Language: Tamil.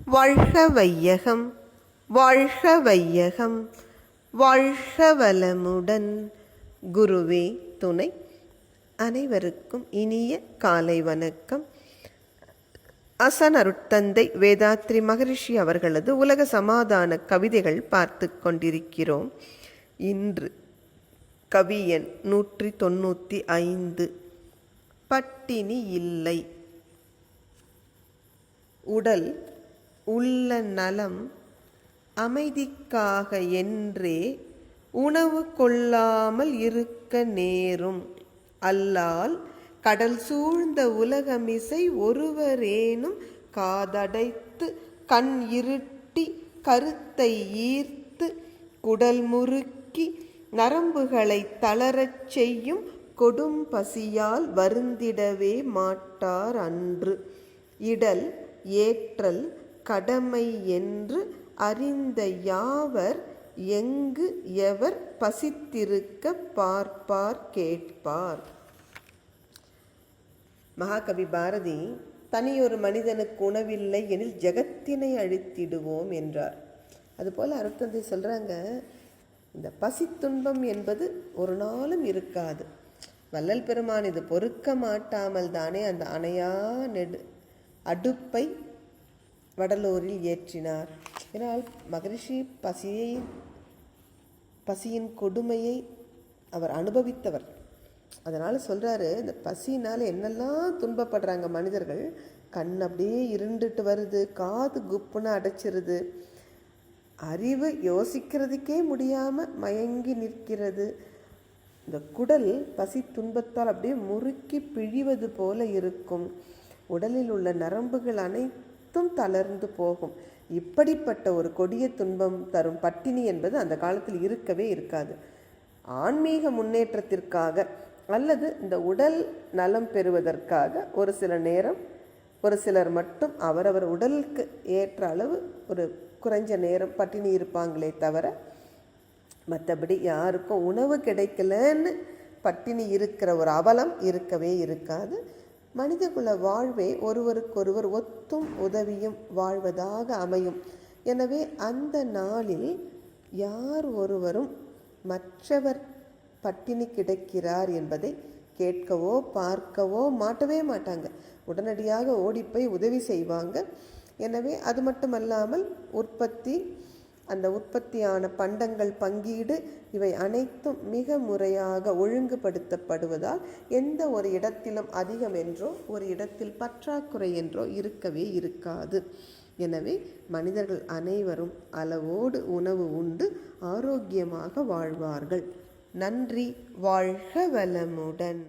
வாழ்க வையகம், வாழ்க வையகம், வாழ்க வளமுடன். குருவே துணை. அனைவருக்கும் இனிய காலை வணக்கம். அசன் அருட்தந்தை வேதாத்ரி மகரிஷி அவர்களது உலக சமாதான கவிதைகள் பார்த்து கொண்டிருக்கிறோம். இன்று கவி எண் 195. பட்டினி இல்லை. உடல் உள்ள நலம் அமைதிக்காக என்றே உணவு கொள்ளாமல் இருக்க நேரும். அல்லால் கடல் சூழ்ந்த உலகமிசை ஒருவரேனும் காதடைத்து கண் இருட்டி கருத்தை ஈர்த்து குடல் முறுக்கி நரம்புகளை தளரச் செய்யும் கொடும் பசியால் வருந்திடவே மாட்டார் அன்று. இடல் ஏற்றல் கடமை என்று அறிந்த யாவர் எங்கு எவர் பசித்திருக்க பார்ப்பார் கேட்பார். மகாகவி பாரதி தனியொரு மனிதனுக்கு உணவில்லை எனில் ஜெகத்தினை அழித்திடுவோம் என்றார். அதுபோல் அருட்தந்தை சொல்கிறாங்க, இந்த பசி துன்பம் என்பது ஒரு நாளும் இருக்காது. வள்ளல் பெருமான் இது பொறுக்க மாட்டாமல் தானே அந்த அணையா அடுப்பை வடலூரில் ஏற்றினார். இதனால் மகரிஷி பசியின் கொடுமையை அவர் அனுபவித்தவர். அதனால் சொல்கிறாரு, இந்த பசினால் என்னெல்லாம் துன்பப்படுறாங்க மனிதர்கள். கண் அப்படியே இருண்டுட்டு வருது, காது குப்புன்னு அடைச்சிருது, அறிவு யோசிக்கிறதுக்கே முடியாமல் மயங்கி நிற்கிறது. இந்த குடல் பசி துன்பத்தால் அப்படியே முறுக்கி பிழிவது போல இருக்கும். உடலில் உள்ள நரம்புகள் அனைத்தும் தளர்ந்து போகும். இப்படிப்பட்ட ஒரு கொடிய துன்பம் தரும் பட்டினி என்பது அந்த காலத்தில் இருக்கவே இருக்காது. ஆன்மீக முன்னேற்றத்திற்காக அல்லது இந்த உடல் நலம் பெறுவதற்காக ஒரு சில நேரம் ஒரு சிலர் மட்டும் அவரவர் உடலுக்கு ஏற்ற அளவு ஒரு குறைஞ்ச நேரம் பட்டினி இருப்பாங்களே தவிர, மற்றபடி யாருக்கும் உணவு கிடைக்கலன்னு பட்டினி இருக்கிற ஒரு அவலம் இருக்கவே இருக்காது. மனிதகுல வாழ்வே ஒருவருக்கொருவர் ஒத்தும் உதவியும் வாழ்வதாக அமையும். எனவே அந்த நாளில் யார் ஒருவரும் மற்றவர் பட்டினி கிடக்கிறார் என்பதை கேட்கவோ பார்க்கவோ மாட்டவே மாட்டாங்க. உடனடியாக ஓடிப்போய் உதவி செய்வாங்க. எனவே அது மட்டுமல்லாமல் அந்த உற்பத்தியான பண்டங்கள் பங்கீடு இவை அனைத்தும் மிக முறையாக ஒழுங்குபடுத்தப்படுவதால் எந்த ஒரு இடத்திலும் அதிகம் என்றோ ஒரு இடத்தில் பற்றாக்குறை என்றோ இருக்கவே இருக்காது. எனவே மனிதர்கள் அனைவரும் அளவோடு உணவு உண்டு ஆரோக்கியமாக வாழ்வார்கள். நன்றி. வாழ்க வளமுடன்.